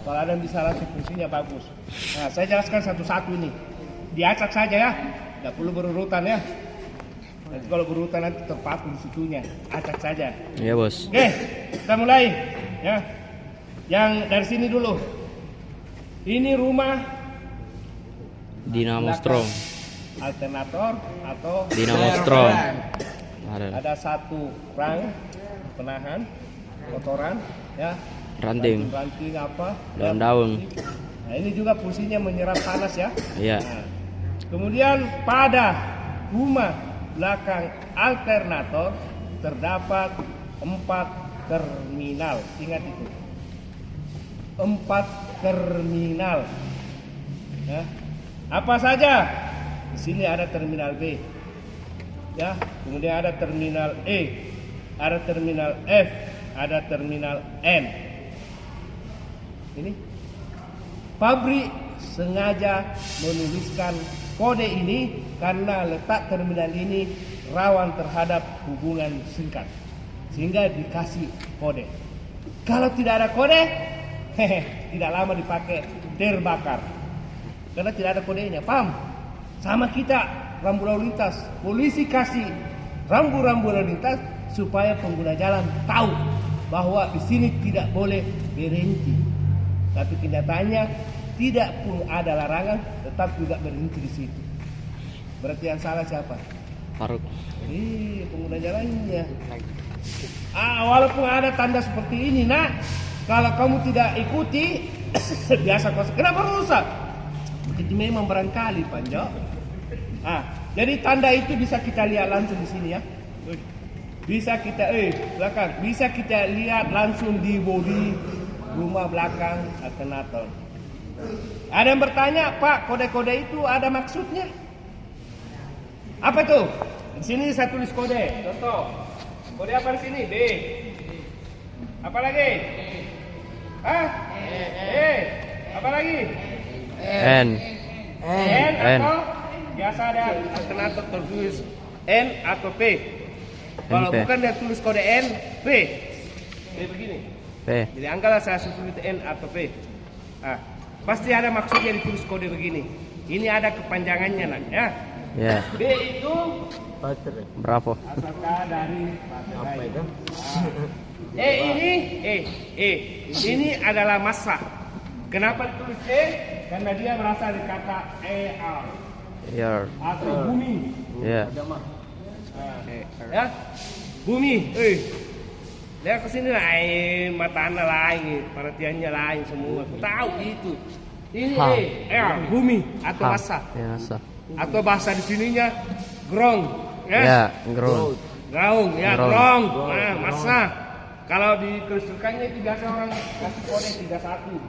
Kalau ada yang bisa langsung fungsinya bagus. Nah, saya jelaskan satu-satu ini. Diacak saja ya, tidak perlu berurutan ya. Nanti kalau berurutan nanti terpaku di situnya. Acak saja. Iya bos. Oke, kita mulai ya. Yang dari sini dulu. Ini rumah Dinamo Strong. alternator atau Dinamo Strong. Ada satu rang penahan kotoran ya, Ranting. apa Daun-daun. nah ini juga fungsinya menyerap panas ya. Iya. Nah, kemudian pada rumah belakang alternator terdapat 4 terminal, ingat itu 4 terminal ya. Apa saja? Di sini ada terminal B ya, kemudian ada terminal E, ada terminal F, ada terminal N. Ini pabrik sengaja menuliskan kode ini karena letak terminal ini rawan terhadap hubungan singkat, sehingga dikasih kode. Kalau tidak ada kode, tidak lama dipakai, terbakar karena tidak ada kodenya. Paham? Sama kita rambu lalu lintas, polisi kasih rambu-rambu lalu lintas supaya pengguna jalan tahu bahwa di sini tidak boleh berhenti. Tapi kenyataannya tidak pun ada larangan, tetap juga berhenti di situ. Berarti yang salah siapa? Faruk. Pengguna jalannya. Walaupun ada tanda seperti ini, nak, kalau kamu tidak ikuti, biasa kos. Kenapa rusak? Itu memang barangkali, Panjo. Jadi tanda itu bisa kita lihat langsung di sini ya. Bisa kita belakang, bisa kita lihat langsung di bodi rumah belakang alternator. Ada yang bertanya, Pak, kode-kode itu ada maksudnya? Apa itu? Di sini saya tulis kode. Contoh. Kode apa di sini? B. Apa lagi? E. Apa lagi? N. N atau biasa ada alternator tertulis N atau P. Kalau NP. bukan dia tulis kode N, P. Begini. P. Jadi anggaplah saya tulis N atau P. Pasti ada maksudnya ditulis kode begini. Ini ada kepanjangannya, nak, ya. Ya. B itu Bravo. asalkan dari baterai. Ini adalah massa. Kenapa ditulis E? Karena dia berasal dari kata ER Here. atau bumi. Ya. Ya, bumi. Lihat ke sini lah, matanya lain, perhatiannya lain semua. Tahu itu. Ini bumi atau massa. Ya, massa. Atau bahasa di sininya ground. Ya, ground. Ground, ya, Ground. ground. Nah, massa. Kalau di kelistrikannya itu biasa orang kasih kode 31.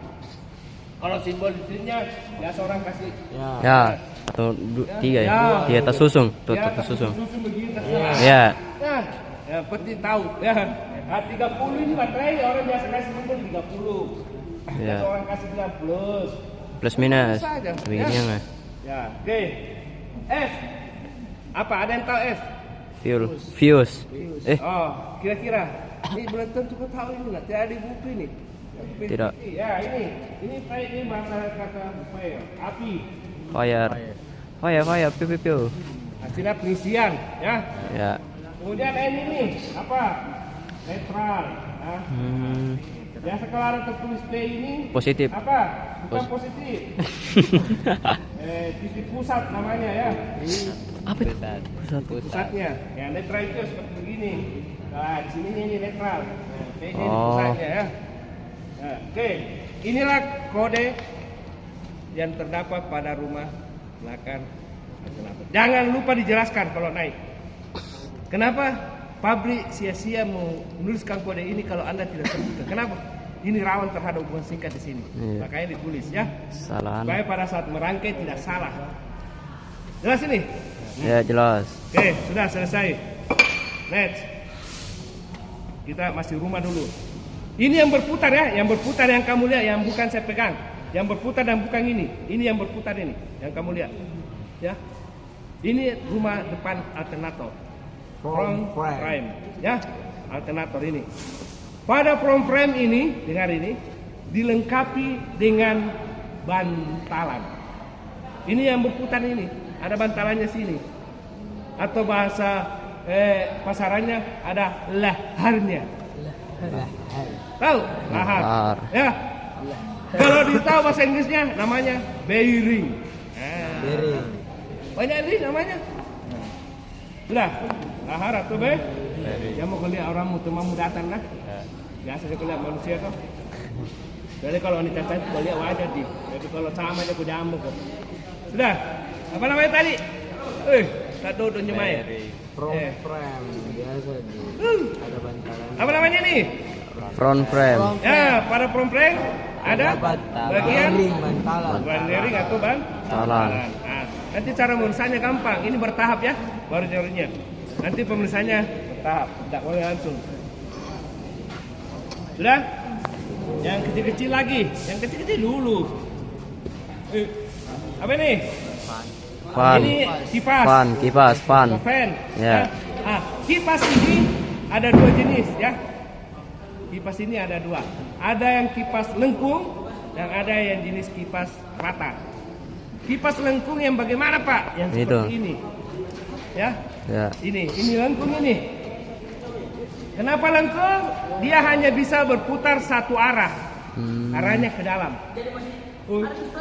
Kalau simbol di sininya biasa orang kasih Ya. Atau 3 ya. Di atas susung. Tuh, ya, susung. susun begini. Ya. Ya, penting tahu ya. 30 ini baterai, orang biasa kasih simbol 30. Ya. Biasa orang kasih bilang plus. Plus minus. Saja. Begini ya. Ya, oke. F. Apa? Ada yang tahu F? Fuse. Kira-kira. Ini belum tentu kau tahu ini, nggak ada di buku ini. Tidak. Ya, ini bahasa kata fire, api. Fire. Piu. Hasilnya pengisian, ya. Ya. Kemudian N ini apa? Netral. Nah, biasa kalau ada tertulis P ini Positif. apa? Bukan positif. Titik pusat namanya ya. Apa itu? Pusatnya. Ya, netral itu seperti begini. Nah, di sini ini netral. Nah, P ini pusatnya ya. Nah, oke. Inilah kode yang terdapat pada rumah belakang alternator. Jangan lupa dijelaskan kalau naik. Kenapa pabrik sia-sia menuliskan kode ini kalau Anda tidak terbuka? Kenapa? Ini rawan terhadap hubungan singkat di sini. Iya. Makanya ditulis ya. Salah. Supaya pada saat merangkai tidak salah. Jelas ini? Ya, jelas. Oke, sudah selesai. Next. Kita masih rumah dulu. Ini yang berputar ya, yang berputar yang kamu lihat, yang bukan saya pegang. Yang berputar dan bukan ini. Ini yang berputar ini, yang kamu lihat. Ya. Ini rumah depan alternator. Front frame. Ya, alternator ini. Pada front frame ini, dengar ini, dilengkapi dengan bantalan. Ini yang berputar ini, ada bantalannya sini. Atau bahasa pasarannya ada laharnya. Tahu? Lahar. Ya. Kalau ditahu bahasa Inggrisnya namanya bearing. Bearing. Banyak ini namanya. Sudah, lahar atau bearing. Ya mau lihat orang mau datang lah. Biasanya lihat manusia tuh. Jadi kalau ini cacat kau lihat wajah di. Jadi kalau sama aja kau jamu kok. Sudah. Apa namanya tadi? Tak duduk nyemai. Frame biasa di. Ada bantalan. Apa namanya nih? Front frame. Ya, pada front frame ada bagian bantalan. bearing atau Bantalan. Nah, nanti cara menulisannya gampang. Ini bertahap ya, baru teorinya. Nanti penulisannya bertahap, tidak boleh langsung. Sudah? Yang kecil-kecil lagi, yang kecil-kecil dulu. Apa ini? Fan. Ini kipas. Fan. Fan. Ya. Nah, kipas ini ada dua jenis ya. Kipas ini ada dua. Ada yang kipas lengkung dan ada yang jenis kipas rata. Kipas lengkung yang bagaimana Pak? Yang seperti ini. Ya. Ya. Ini lengkung ini. Kenapa lengkung? Dia hanya bisa berputar satu arah. Arahnya ke dalam.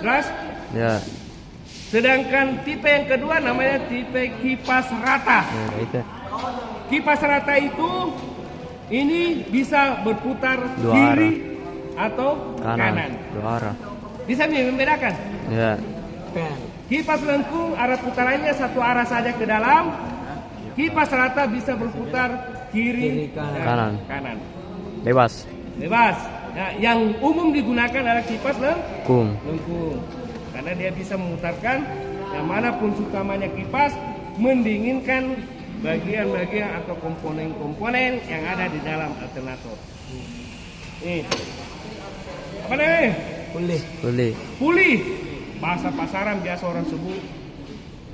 Jelas? Ya. Sedangkan tipe yang kedua namanya tipe kipas rata. Ya, itu. Kipas rata itu ini bisa berputar Dua kiri atau Kanan. kanan. Dua arah. Bisa membedakan? Ya. Kipas lengkung arah putarannya satu arah saja ke dalam. Kipas rata bisa berputar kiri dan kanan. Bebas. Nah, yang umum digunakan adalah kipas Kum. lengkung. Karena dia bisa memutarkan yang manapun utamanya kipas, mendinginkan bagian-bagian atau komponen-komponen yang ada di dalam alternator. Nih. Apa namanya? Puli. Bahasa pasaran biasa orang sebut.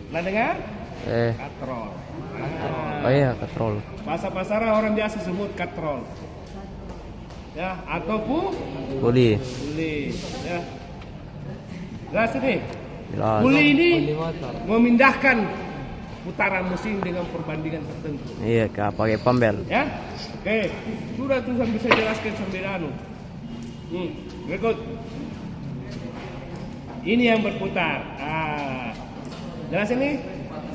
Lah dengar? Katrol. Oh iya, katrol. Bahasa pasaran orang biasa sebut katrol. Ya, ataupun Puli. ya. Jelas ini. Jelas. Puli ini memindahkan putaran mesin dengan perbandingan tertentu. Iya, pakai pembel. Ya, oke. Sudah tuh bisa jelaskan sambil anu. Berikut. Ini yang berputar. Jelas ini.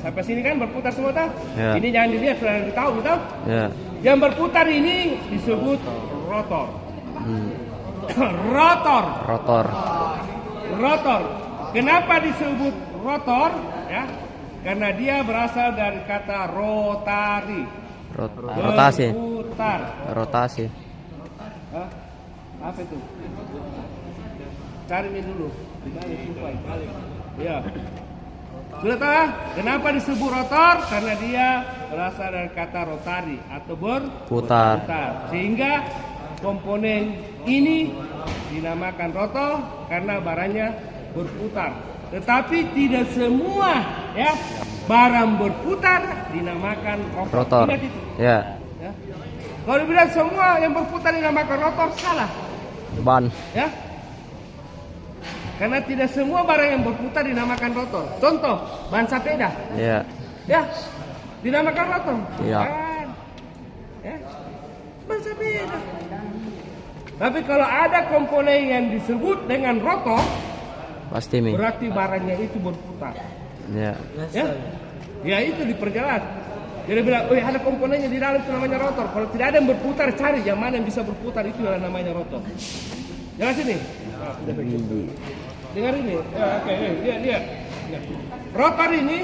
Sampai sini kan berputar semua tak? Ya. Ini jangan dilihat, sudah tahu. Ya. Yang berputar ini disebut rotor. Rotor. Kenapa disebut rotor? Ya, karena dia berasal dari kata rotari. Rotasi. Berputar. Rotasi. Hah? Apa itu? Cari ini dulu. Balik. Ya. Sudah tahu kenapa disebut rotor? Karena dia berasal dari kata rotari atau berputar. Sehingga komponen ini dinamakan rotor karena barangnya berputar. Tetapi tidak semua ya barang berputar dinamakan rotor. Ingat itu. Ya. Kalau dibilang semua yang berputar dinamakan rotor salah. Ban. Ya. Karena tidak semua barang yang berputar dinamakan rotor. Contoh, ban sepeda. Ya. Ya. Dinamakan rotor. Iya. Kan. Ya. Ban sepeda. Tapi kalau ada komponen yang disebut dengan rotor, Pasti mi. berarti barangnya itu berputar. Ya. Ya itu diperjelas. Jadi bilang, ada komponennya di dalam itu namanya rotor. Kalau tidak ada yang berputar, cari yang mana yang bisa berputar itu adalah namanya rotor. Jelas ini? Dengar ini. Oke, lihat. Rotor ini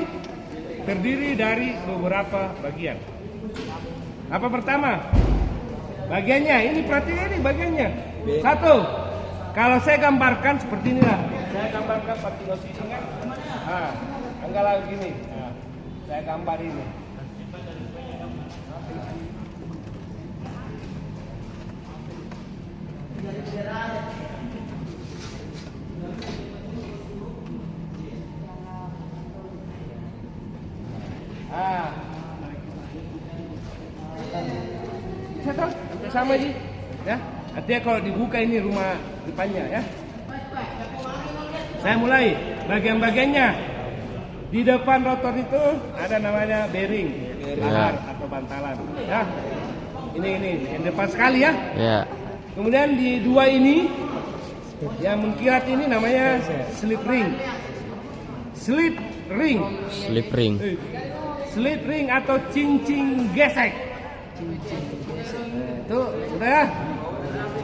terdiri dari beberapa bagian. Apa pertama? Bagiannya, ini perhatikan ini bagiannya. Satu, kalau saya gambarkan seperti inilah. Saya gambarkan partikel ini kan. Anggaplah gini. Saya gambar ini. Sama ji, ya. Artinya kalau dibuka ini rumah depannya ya. Saya mulai bagian-bagiannya. Di depan rotor itu ada namanya bearing, lahar atau bantalan. Ya, ini yang depan sekali ya. Ya. Kemudian di dua ini yang mengkilat ini namanya slip ring. Slip ring. Slip ring. Slip ring atau cincin gesek. Itu sudah ya.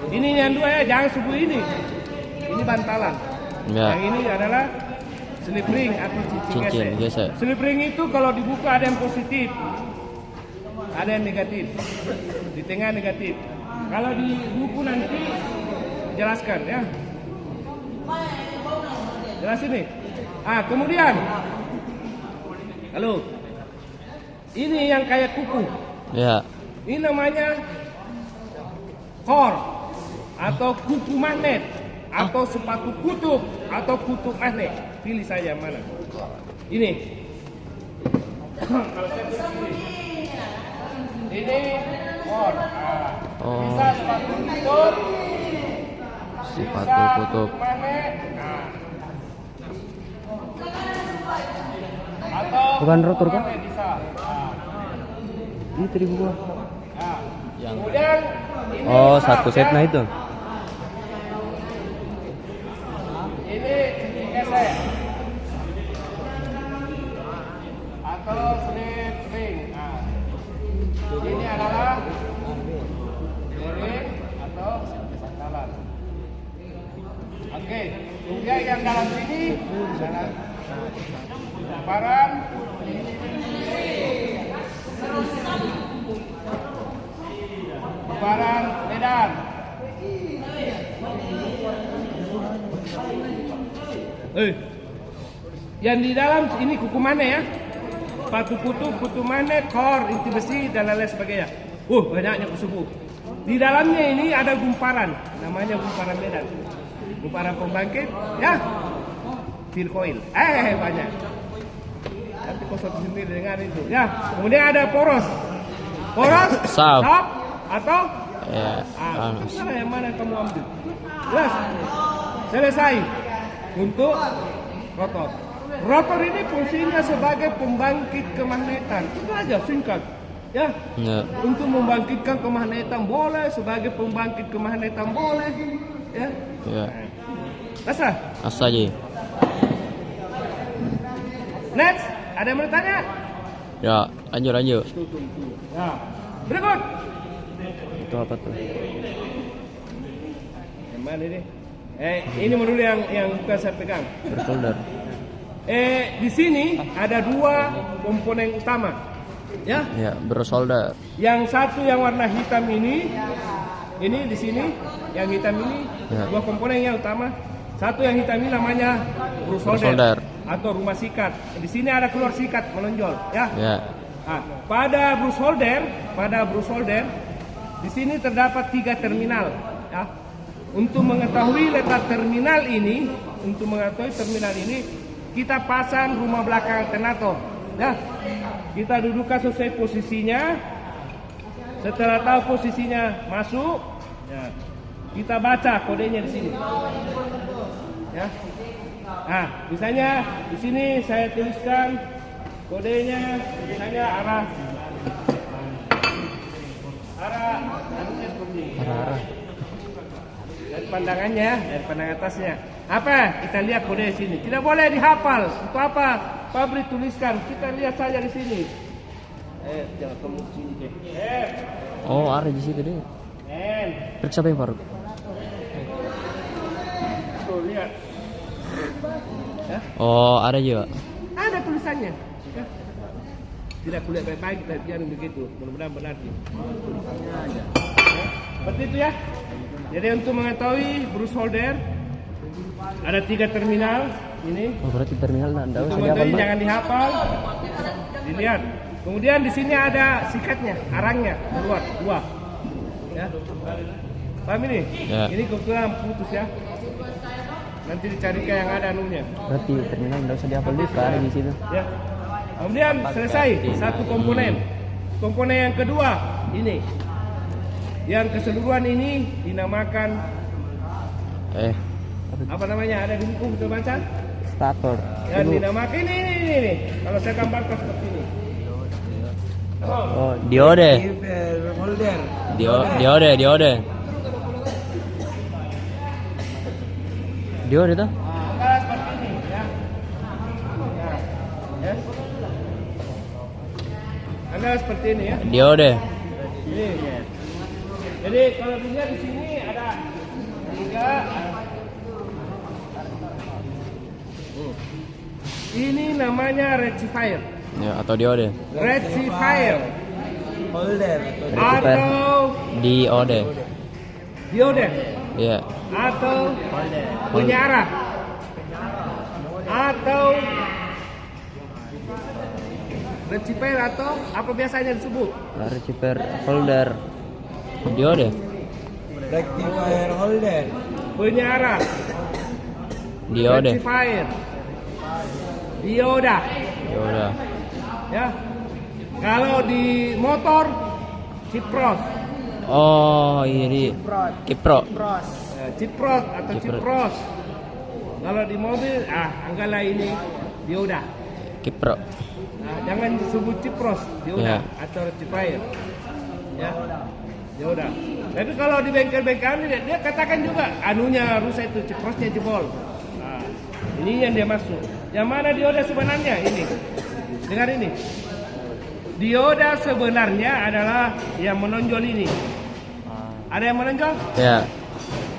Ini yang dua ya, jangan subuh ini. Ini bantalan. Ya. Yang ini adalah slip ring atau cincin Cincin gesek. gesek. Slip ring itu kalau dibuka ada yang positif, ada yang negatif. Di tengah negatif. Kalau di buku nanti jelaskan ya. Jelas ini. Kemudian, halo, ini yang kayak kuku. Ya. Ini namanya core atau kuku magnet atau sepatu kutub atau kutub magnet. Pilih saja mana. Ini. Kalau saya pilih ini core. Bisa sepatu kutub. Sepatu kutub. Magnet. Atau Bukan rotor kan? bisa. Ini tadi gua. Kemudian ini Oh, bisa, satu setnya itu. Ini cincin gesek atau slip ring. Ini adalah bearing atau bantalan. Oke, kemudian yang dalam sini adalah hamparan. Hamparan medan. Yang di dalam ini kuku mana ya? Sepatu kutub, kutu mana, core, inti besi dan lain sebagainya. Banyaknya kusubu. Di dalamnya ini ada gumparan, namanya gumparan medan. Gumparan pembangkit, ya. Steel coil. Banyak. Nanti kosong sendiri dengan itu. Ya, kemudian ada poros. Poros, Saf. atau Ya. mana yang mana kamu ambil? Jelas. Selesai. Untuk rotor. Rotor ini fungsinya sebagai pembangkit kemagnetan. Itu aja singkat. Ya. Ya. Untuk membangkitkan kemagnetan boleh, sebagai pembangkit kemagnetan boleh. Ya. Ya. Rasa? Asa aja. Next, ada yang mau tanya? Ya, lanjut. Ya. Berikut. Itu apa tuh? Yang mana ini? Ini dulu yang bukan saya pegang. Bersolder. Di sini ada dua komponen utama. Ya. Ya, bersolder. Yang satu yang warna hitam ini di sini, yang hitam ini Ya. dua komponen yang utama. Satu yang hitam ini namanya Bersolder. bersolder atau rumah sikat. Di sini ada keluar sikat menonjol, ya. Ya. Pada bersolder di sini terdapat 3 terminal, ya. Untuk mengetahui letak terminal ini, kita pasang rumah belakang alternator, ya. Kita dudukkan sesuai posisinya. Setelah tahu posisinya masuk, ya, kita baca kodenya di sini, ya. Misalnya di sini saya tuliskan kodenya, misalnya arah dari pandangannya, dari pandang atasnya. Apa? Kita lihat kode di sini. Tidak boleh dihafal. Untuk apa? Pabrik tuliskan. Kita lihat saja di sini. Jangan kamu sini deh. Oh, ada di situ deh. Periksa apa yang Faruk? Tuh lihat. Ya? Oh, ada juga. Ada tulisannya. Ya. Tidak kulihat baik-baik, tapi biar begitu. Mudah-mudahan benar. Tulisannya aja. Ya. Seperti itu ya. Jadi untuk mengetahui bersolder ada 3 terminal ini. Oh, berarti terminal enggak Untuk usah mengetahui dihafal. jangan dihafal. Dilihat. Kemudian di sini ada sikatnya, arangnya keluar 2. Ya. Paham ini? Ya. Ini kebetulan putus ya. Nanti dicarikan yang ada anunya. Berarti terminal enggak usah dihafal dulu, ada di situ. Ya. Kemudian selesai satu komponen. Komponen yang kedua ini. Yang keseluruhan ini dinamakan Apa namanya? Ada di buku kita baca? Stator. Yang dinamakan ini. Kalau saya gambarkan seperti ini. Oh, diode. Holder. Diode. Diode tuh? Angka seperti ini ya. Ya. Angka seperti ini ya. Diode. Ini. Jadi kalau dilihat di sini ada 3. Ini namanya rectifier. Ya, atau diode. Rectifier Holder. atau Diode. diode Iya. atau penyiarah atau rectifier atau apa biasanya disebut? Receiver holder. Diode. Rectifier holder. Penyiarah, Diode. rectifier, dioda. Diode. Ya. Kalau di motor cipros, Oh, ini Kipro. ciprot atau Ciprot. cipros. Kalau di mobil, anggaplah ini dioda. Kipro. Nah, jangan disebut cipros, dioda Ya. atau rectifier. Ya, dioda. Tapi kalau di bengkel-bengkel ini dia katakan juga anunya rusak itu ciprosnya jebol. Nah, ini yang dia masuk. Yang mana dioda sebenarnya ini? Dengar ini. Dioda sebenarnya adalah yang menonjol ini. Ada yang menonjol? Ya.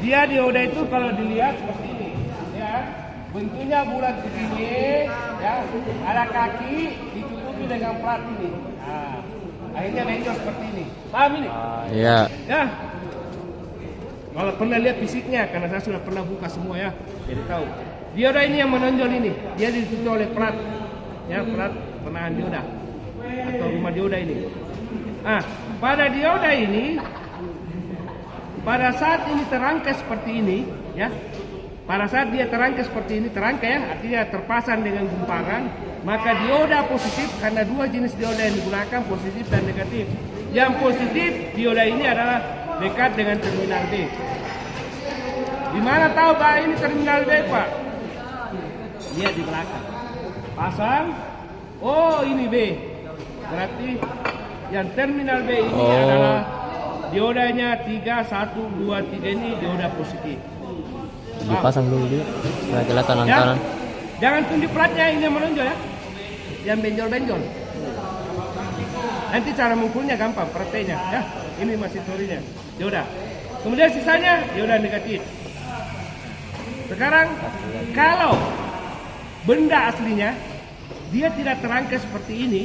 Dia dioda itu kalau dilihat seperti ini, ya, bentuknya bulat begini, ya, ada kaki ditutupi dengan plat ini. Nah, akhirnya menonjol seperti ini. Paham ini? Iya. Ya. Kalau pernah lihat fisiknya, karena saya sudah pernah buka semua ya, jadi tahu. Dioda ini yang menonjol ini, dia ditutup oleh plat, ya, plat penahan dioda atau rumah dioda ini. Nah, pada dioda ini, pada saat ini terangkai seperti ini, ya, pada saat dia terangkai seperti ini, terangkai ya, artinya terpasang dengan gumparan, maka dioda positif karena 2 jenis dioda yang digunakan, positif dan negatif. Yang positif dioda ini adalah dekat dengan terminal B. Di mana tahu Pak ini terminal B, Pak? Lihat di belakang. Pasang. Oh, ini B. Berarti yang terminal B ini adalah diodanya 3, 1, 2, 3 ini dioda positif. Dipasang dulu dia. Supaya kelihatan Ya. antara. Jangan tunjuk platnya ini yang menonjol ya. Yang benjol-benjol. Nanti cara mengukurnya gampang, prakteknya ya. Ini masih teorinya. Dioda. Kemudian sisanya dioda negatif. Sekarang kalau benda aslinya dia tidak terangkai seperti ini.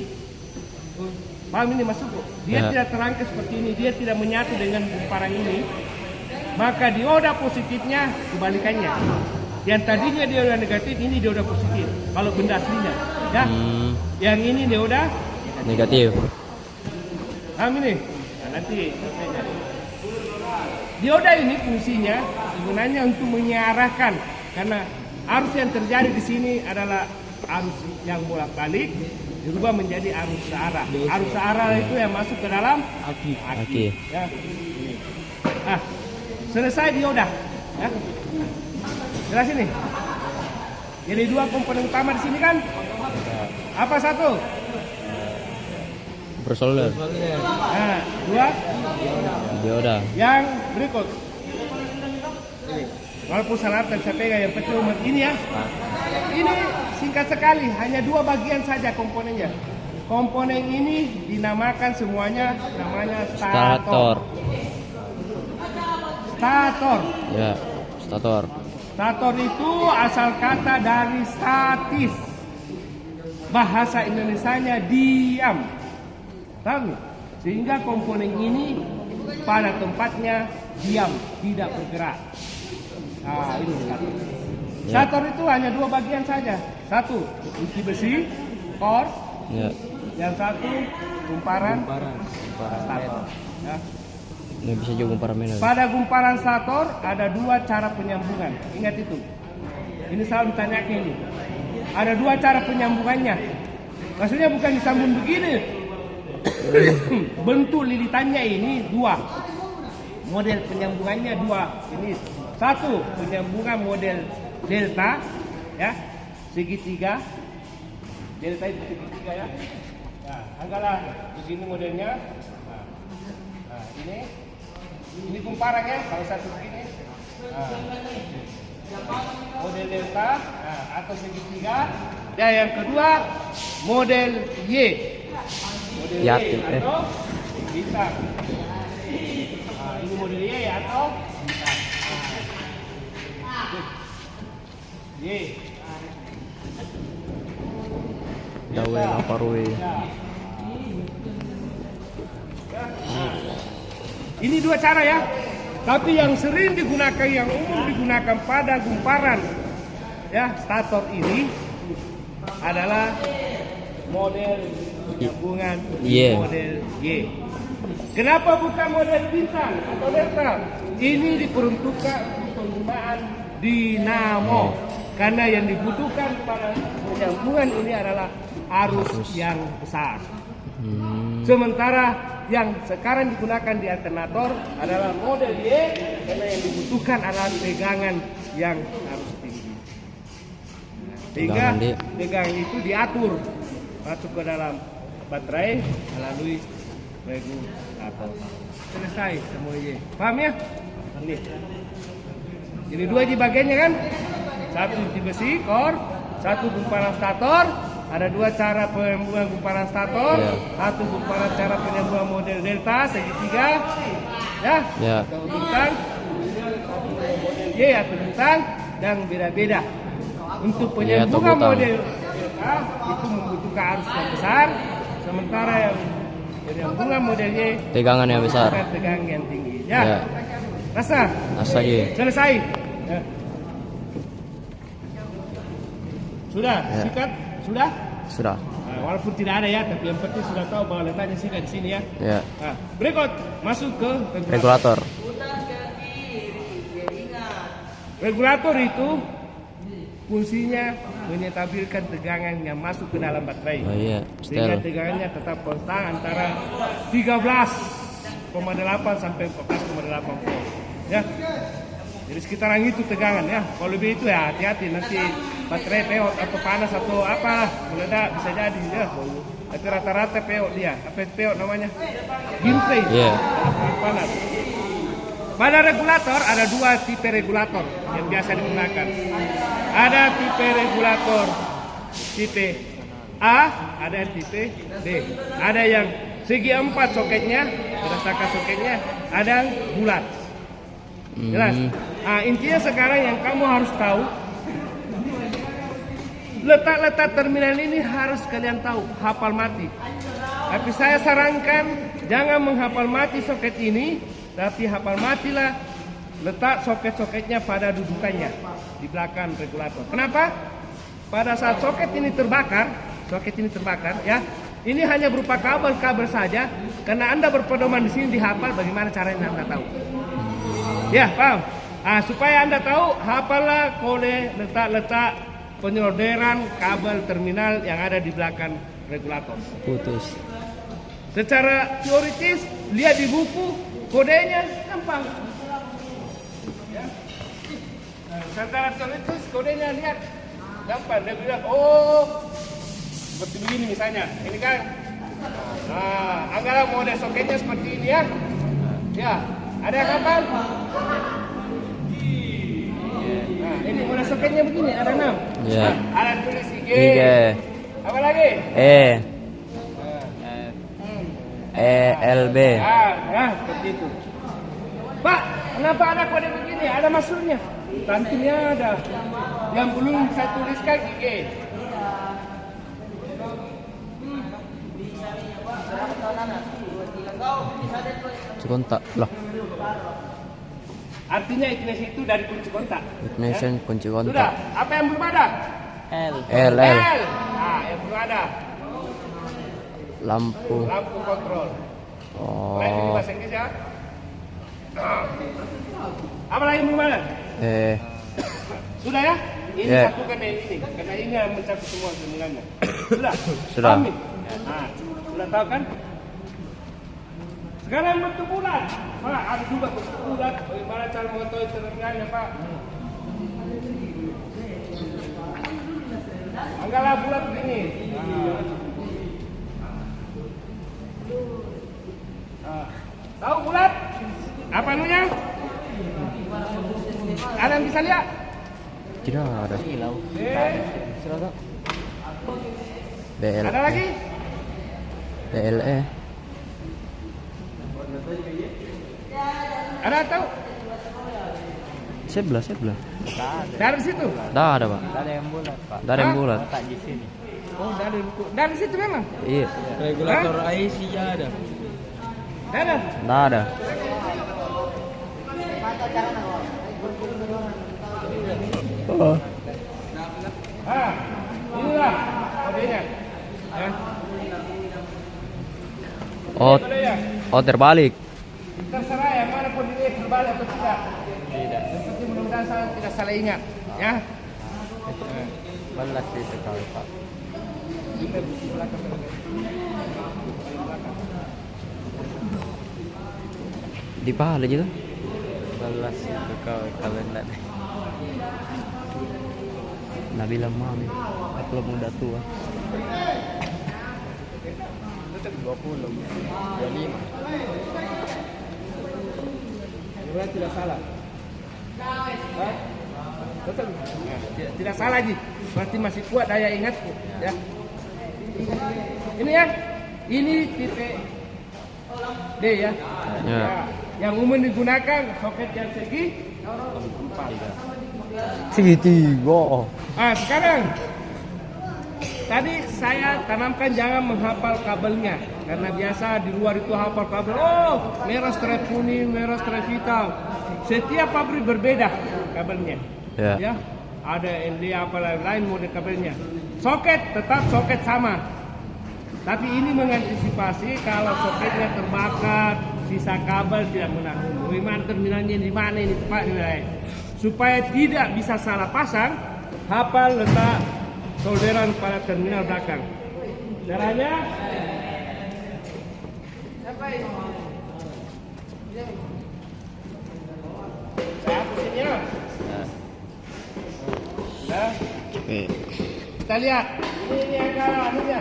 Paham ini masuk? Dia Ya. tidak terangkai seperti ini, dia tidak menyatu dengan gumparan ini. Maka dioda positifnya kebalikannya. Yang tadinya dioda negatif, ini dioda positif. Kalau benda aslinya, ya. Yang ini dioda Negatif. paham ini? Nah, nanti selesainya. Dioda ini fungsinya sebenarnya untuk mengarahkan, karena arus yang terjadi di sini adalah arus yang bolak-balik dirubah menjadi arus searah. Arus searah itu yang masuk ke dalam aki. Ya. Nah, selesai dioda. Ya. Jelas ini. Jadi 2 komponen utama di sini kan? Apa satu? Bersolder. Nah, 2. Dioda. Yang berikut. Walaupun salah dan saya pegang yang kecil ini ya. Ini singkat sekali, hanya 2 bagian saja komponennya. Komponen ini dinamakan semuanya namanya stator. Stator. Ya, stator. Stator itu asal kata dari statis. Bahasa Indonesianya diam. Tahu? Sehingga komponen ini pada tempatnya diam, tidak bergerak. Nah, ini stator. Stator itu hanya 2 bagian saja. Satu, inti besi, core. Ya. Yang satu, gumparan stator. Ya. Ini bisa juga gumparan mana? Pada gumparan stator ada 2 cara penyambungan. Ingat itu. Ini selalu ditanyakan ini. Ada 2 cara penyambungannya. Maksudnya bukan disambung begini. Bentuk lilitannya ini 2. Model penyambungannya 2. Ini Satu, penyambungan model delta, ya, segitiga. Delta itu segitiga ya. Nah, anggaplah begini modelnya. Nah, ini kumparannya kalau satu begini. Nah, model delta, nah, atau segitiga. Dan yang kedua, model Y. Model Y atau bintang. Nah, ini model Y atau bintang. Y. Dawe laparwe. Ini dua cara ya. Tapi yang sering digunakan, yang umum digunakan pada gumparan ya stator ini adalah model penyambungan model Y. Kenapa bukan model bintang atau delta? Ini diperuntukkan untuk penggunaan dinamo. Karena yang dibutuhkan pada penyambungan ini adalah arus yang besar. Sementara yang sekarang digunakan di alternator adalah model Y, karena yang dibutuhkan adalah tegangan yang harus tinggi. Sehingga tegangan itu diatur masuk ke dalam baterai melalui regulator. Selesai semua Y. Paham ya? Ini. Jadi dua di bagiannya kan? Satu di besi, core, satu gumparan stator. Ada dua cara penyambungan gumparan stator, satu gumparan cara penyambungan model delta segitiga, ya, atau bintang, model Y atau bintang, dan beda-beda. Untuk penyambungan model delta itu membutuhkan arus yang besar, sementara yang penyambungan model Y tegangan yang besar, tegangan yang tinggi. Ya, rasa Y. Selesai. Ya. Sudah, sikat. Sudah. Nah, walaupun tidak ada ya, tapi yang penting sudah tahu bahwa letaknya sikat di sini ya. Nah, berikut masuk ke regulator. Regulator itu fungsinya menyetabilkan tegangan yang masuk ke dalam baterai. Sehingga tegangannya tetap konstan antara 13,8 sampai 14,8 volt. Ya. Jadi sekitaran itu tegangan ya. Kalau lebih itu ya hati-hati, nanti baterai peot atau panas atau apa meledak bisa jadi ya. Tapi rata-rata peot dia. Apa peot namanya? Gimplay. Panas. Pada regulator ada dua tipe regulator yang biasa digunakan. Ada tipe regulator tipe A, ada yang tipe B. Ada yang segi 4 soketnya, berdasarkan soketnya, ada yang bulat. Jelas. Nah, intinya sekarang yang kamu harus tahu, letak-letak terminal ini harus kalian tahu, hafal mati. Tapi saya sarankan jangan menghafal mati soket ini, tapi hafal matilah letak soket-soketnya pada dudukannya di belakang regulator. Kenapa? Pada saat soket ini terbakar ya, ini hanya berupa kabel-kabel saja. Karena Anda berpedoman di sini dihafal, bagaimana caranya Anda tahu? Ya, paham? Supaya Anda tahu, hafallah kode letak-letak penyolderan kabel terminal yang ada di belakang regulator. Putus. Secara teoritis, lihat di buku, kodenya gampang. Ya. Secara teoritis, kodenya lihat gampang. Dia bilang, seperti begini misalnya. Ini kan, anggaplah model soketnya seperti ini ya. Ya. Ada kapal? Nah, ini model soketnya begini, ada 6. Ada tulis IG. Apa lagi? LB. Seperti itu. Pak, kenapa ada kode begini? Ada maksudnya? Tentunya ada. Yang belum saya tuliskan IG. Kontak lah. Artinya ignition itu dari kunci kontak. Ignition kunci kontak. Sudah. Apa yang belum ada? L. Yang belum ada. Lampu kontrol. Lain di bahasa Inggris ya. Apa lagi belum ada? Sudah ya? Ini satukan dengan ini. Karena ini yang mencakup semua sebenarnya. Sudah. Sudah. Sudah tahu kan? Sekarang bentuk bulat. Pak, ada juga bentuk bulat. Bagaimana cara mengetahui terbenarnya, Pak? Anggaplah bulat begini. Tahu bulat? Apa anunya? Ada yang bisa lihat? Tidak ada. BL. Ada lagi? BLE. Ada tahu? Sebelah. Dari situ? Tidak ada, Pak. Ada yang bulat, Pak. Tidak ada yang bulat. Tak di sini. Oh, dari situ memang? Iya. Regulator IC ada. Ada? Tidak ada. Oh. Inilah kodenya. Ya. Oh, terbalik. Terserah yang mana kodenya terbalik atau tidak. Tidak. Seperti mudah-mudahan saya tidak salah ingat. Ya. Balas itu kau, Pak. Kita di belakang. Di pahala gitu. Balas itu kau kalau enggak. Nabila mami. Aku muda tua. 20, 25. Mudah tidak salah. Betul. Tidak salah Ji. Berarti masih kuat daya ingatku. Ya. Ini ya. Ini titik D ya. Ya. Yang umum digunakan soket yang segi. Segitiga. Sekarang tadi saya tanamkan jangan menghafal kabelnya karena biasa di luar itu hafal kabel. Oh, merah strip kuning, merah strip hitam. Setiap pabrik berbeda kabelnya. Ya. Ada ND apa lain mode kabelnya. Soket tetap soket sama. Tapi ini mengantisipasi kalau soketnya terbakar, sisa kabel tidak menahan. Bagaimana terminalnya di mana ini tepatnya? Supaya tidak bisa salah pasang, hafal letak solderan pada terminal belakang. Caranya saya hapus ini ya. Nah, kita lihat ini agak anunya.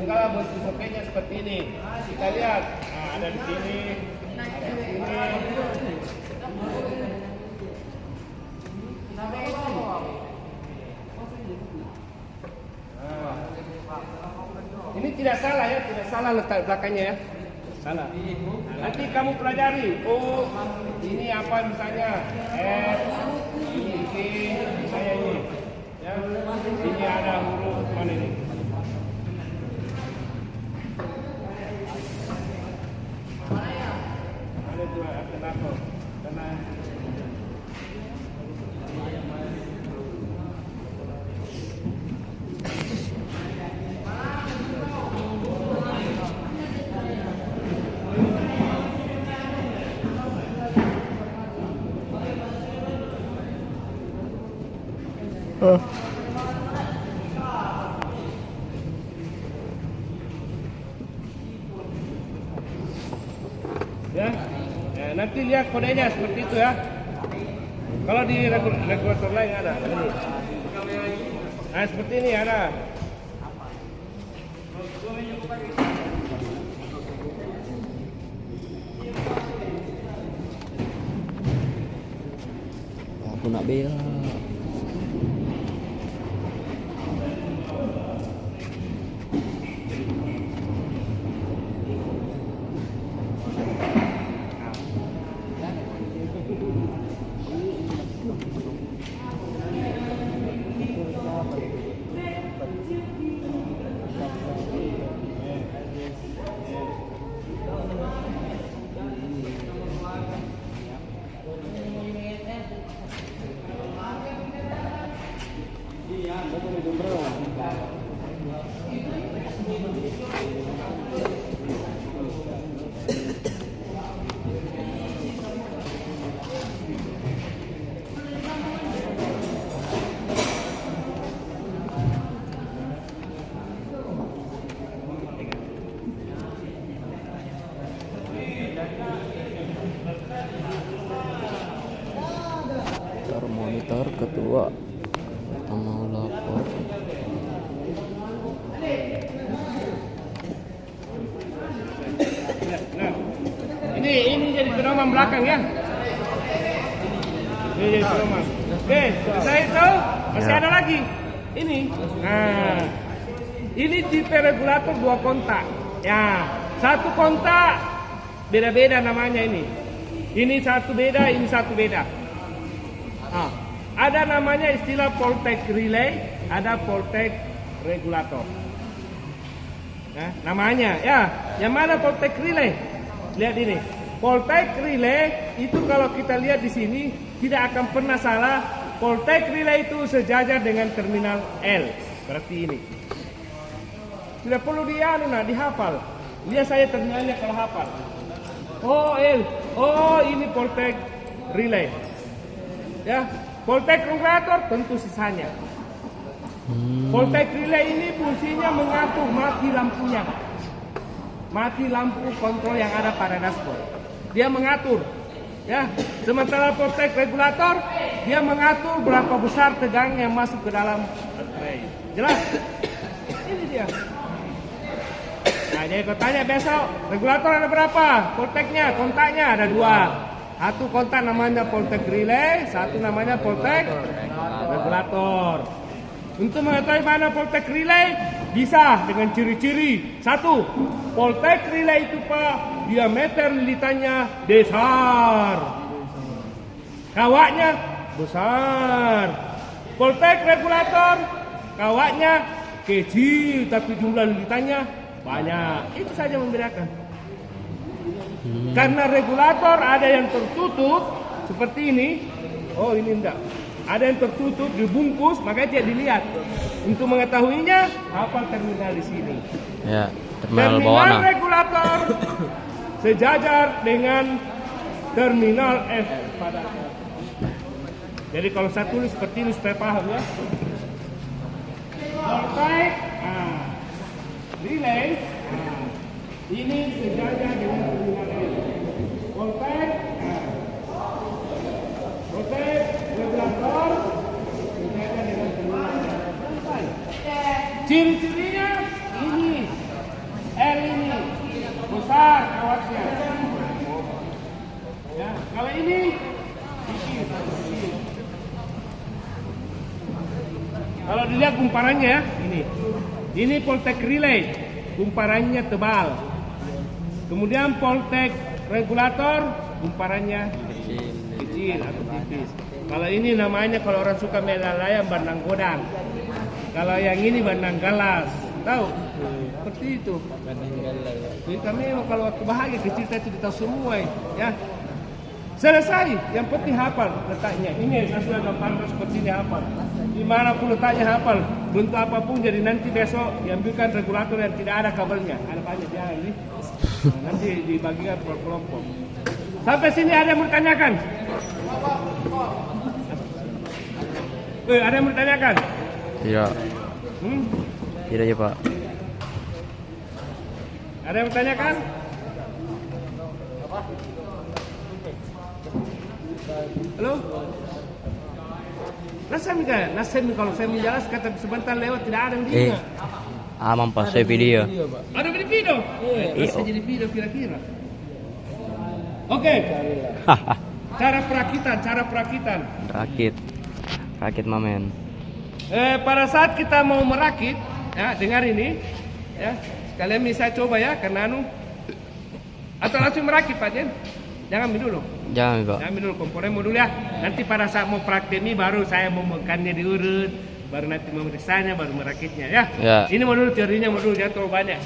Anggaplah bentuk soketnya seperti ini. Kita lihat, ada di sini, ada di sini. Ini tidak salah ya, tidak salah letak belakangnya ya. Salah. Nanti kamu pelajari. Oh, ini apa misalnya? F, ini G, misalnya ini. Ya, ini ada huruf mana ini? Ada dua alternatif. Karena ya, nanti lihat kodenya seperti itu ya. Kalau di regulator lain ada ini. Nah seperti ini ada. Aku nak bela. pedoman belakang ya. Ini pedoman. Oke, selesai itu masih ada lagi. Ini. Nah, ini tipe regulator 2 kontak. Ya, 1 kontak beda-beda namanya ini. Ini satu beda, ini satu beda. Ah, ada namanya istilah voltage relay, ada voltage regulator. Nah, namanya ya. Yang mana voltage relay? Lihat ini. Voltage relay itu kalau kita lihat di sini tidak akan pernah salah. Voltage relay itu sejajar dengan terminal L. Berarti ini. Tidak perlu dihafal. Lihat saya terminalnya kalau hafal. Oh L. Oh ini voltage relay. Ya, voltage regulator tentu sisanya. Voltage relay ini fungsinya mengatur mati lampunya. Mati lampu kontrol yang ada pada dashboard. Dia mengatur. Ya, sementara voltage regulator dia mengatur berapa besar tegangan yang masuk ke dalam baterai. Jelas? Ini dia. Nah, jadi kau tanya besok, regulator ada berapa? Voltage-nya, kontaknya ada 2. Satu kontak namanya voltage relay, satu namanya voltage regulator. Untuk mengetahui mana voltage relay bisa dengan ciri-ciri. 1. Voltage relay itu Pak, diameter lilitannya besar. Kawaknya besar. Voltage regulator kawaknya kecil tapi jumlah lilitannya banyak. Itu saja membedakan. Karena regulator ada yang tertutup seperti ini. Oh ini enggak. Ada yang tertutup dibungkus, makanya tidak dilihat. Untuk mengetahuinya, hafal terminal di sini. Ya, terminal bawah. Terminal regulator sejajar dengan terminal F pada. Jadi kalau saya tulis seperti ini supaya paham ya. Voltage, relay, ini sejajar dengan terminal F. Voltage, voltage regulator sejajar dengan terminal F. Ciri-cirinya ini, L ini besar kawatnya. Ya, kalau ini kecil. Kalau dilihat kumparannya ya, ini voltage relay, kumparannya tebal. Kemudian voltage regulator, kumparannya kecil atau tipis. Kalau ini namanya kalau orang suka melalaya bandang godang. Kalau yang ini bandang galas, tahu? Seperti itu. Jadi kami kalau waktu bahagia kecil kita tahu semua ya. Selesai, yang penting hafal letaknya. Ini saya sudah gambarkan seperti ini hafal. Dimanapun letaknya hafal, bentuk apapun. Jadi nanti besok diambilkan regulator yang tidak ada kabelnya. Ada banyak jangan nih. Nanti dibagikan per kelompok. Sampai sini ada yang bertanyakan? Ada yang bertanyakan? Tidak. Tidak ya Pak. Ada yang bertanyakan? Halo? Nasem kalau saya menjelaskan kata sebentar lewat tidak ada yang dengar. Aman Pak, saya video. Ada video? Bisa jadi video kira-kira. Oke. Cara perakitan. Rakit mamen. Pada saat kita mau merakit, ya dengar ini, ya sekalian saya coba ya, karena atau langsung merakit Pak Jen. Jangan dulu. Jangan Pak. Jangan dulu komponen dulu ya. Nanti pada saat mau praktek ini baru saya memekannya diurut, baru nanti memeriksanya, baru merakitnya ya. Ini mau dulu teorinya mau dulu, jangan terlalu banyak.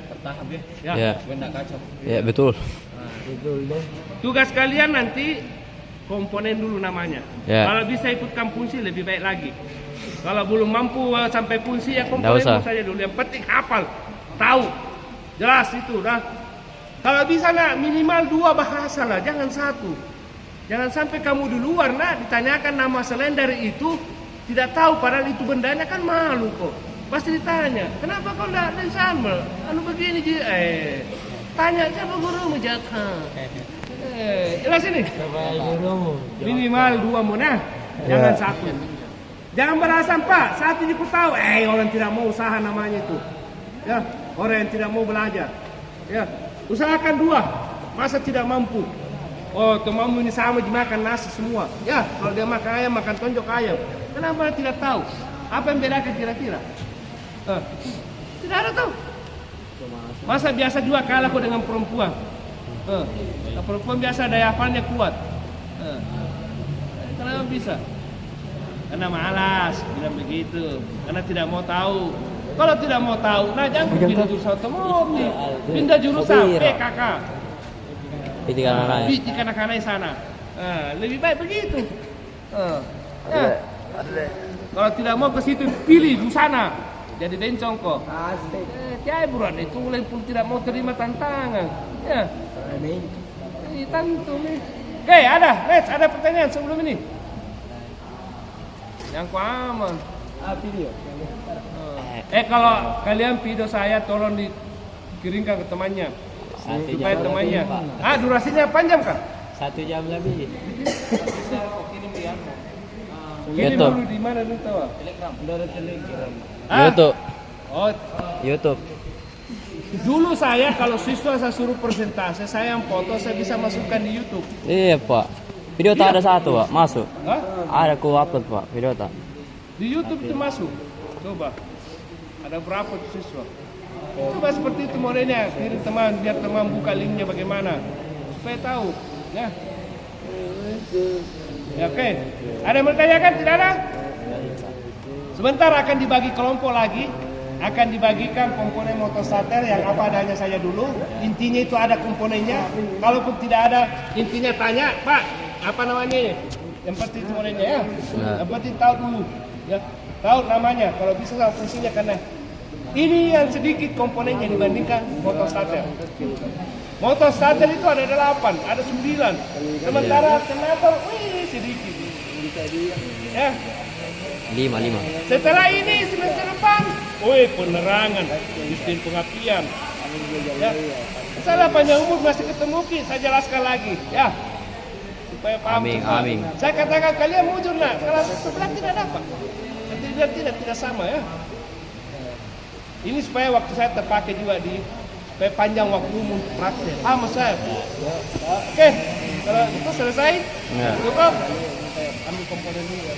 Bertahap ya. Ya. Benda kacau. Ya betul. Betul deh. Tugas kalian nanti komponen dulu namanya. Kalau bisa ikutkan fungsi lebih baik lagi. Kalau belum mampu sampai fungsi ya komponen saja dulu. Yang penting hafal, tahu, jelas itu dah. Kalau bisa nak minimal 2 bahasa lah, jangan 1. Jangan sampai kamu di luar nak ditanyakan nama selain dari itu tidak tahu, padahal itu bendanya kan malu kok. Pasti ditanya, kenapa kau tidak sama? Anu begini je, tanya aja Pak Guru menjaka. Jelas ini. Minimal 2 monah, jangan 1. Jangan beralasan Pak, 1 juga tahu. Orang tidak mau usaha namanya itu. Ya, orang yang tidak mau belajar. Ya. Usahakan 2. Masa tidak mampu? Oh, temanmu ini sama dimakan nasi semua. Ya, kalau dia makan ayam, makan tonjok ayam. Kenapa tidak tahu? Apa yang bedakan kira-kira? Tidak ada tahu. Masa biasa juga kalah kok dengan perempuan? Perempuan biasa daya hafalannya kuat. Kenapa bisa? Karena malas bilang begitu. Karena tidak mau tahu. Kalau tidak mau tahu, nah jangan pindah jurusan otomotif, pindah jurusan PKK. Piti kanak-kanak sana. Lebih baik begitu. Kalau tidak mau ke situ, pilih di sana. Jadi bencong kok. Tiap bulan itu mulai pun tidak mau terima tantangan. Ya. Ini tentu nih. Oke, ada pertanyaan sebelum ini. Yang ku aman. Video. Kalau kalian video saya tolong dikirimkan ke temannya. Supaya temannya. Durasinya panjang kah? 1 jam lebih. Kirim dulu di mana dulu tahu? Telegram. Dari Telegram. YouTube. Oh, YouTube. dulu saya kalau siswa saya suruh persentase, saya yang foto saya bisa masukkan di YouTube. Iya pak. Video tak ada satu pak, masuk. Hah? Ada ku upload pak, video tak. Di YouTube itu masuk. Coba. Ada berapa siswa? Coba seperti itu modelnya, kirim teman biar teman buka linknya bagaimana supaya tahu. Ya. Ya, oke. Ada yang bertanyakan? Tidak ada? Sebentar akan dibagi kelompok lagi. Akan dibagikan komponen motor starter yang apa adanya saja dulu. Intinya itu ada komponennya. Kalaupun tidak ada, intinya tanya, Pak, apa namanya ini? Yang penting komponennya ya. Yang penting tahu dulu. Ya, tahu namanya. Kalau bisa tahu fungsinya karena ini yang sedikit komponennya dibandingkan motor starter. Motor starter itu ada 8, ada 9. Sementara alternator, sedikit. Ya. 5. Setelah ini semester depan, penerangan, sistem pengapian. Ya. Salah panjang umur masih ketemu saya jelaskan lagi, ya. Supaya paham. Amin. Saya katakan kalian mujur nak, kalau sebelah tidak dapat. Tidak sama ya. Ini supaya waktu saya terpakai juga supaya panjang waktu untuk praktek. Mas saya. Oke, kalau itu selesai, cukup. Ambil komponen dulu.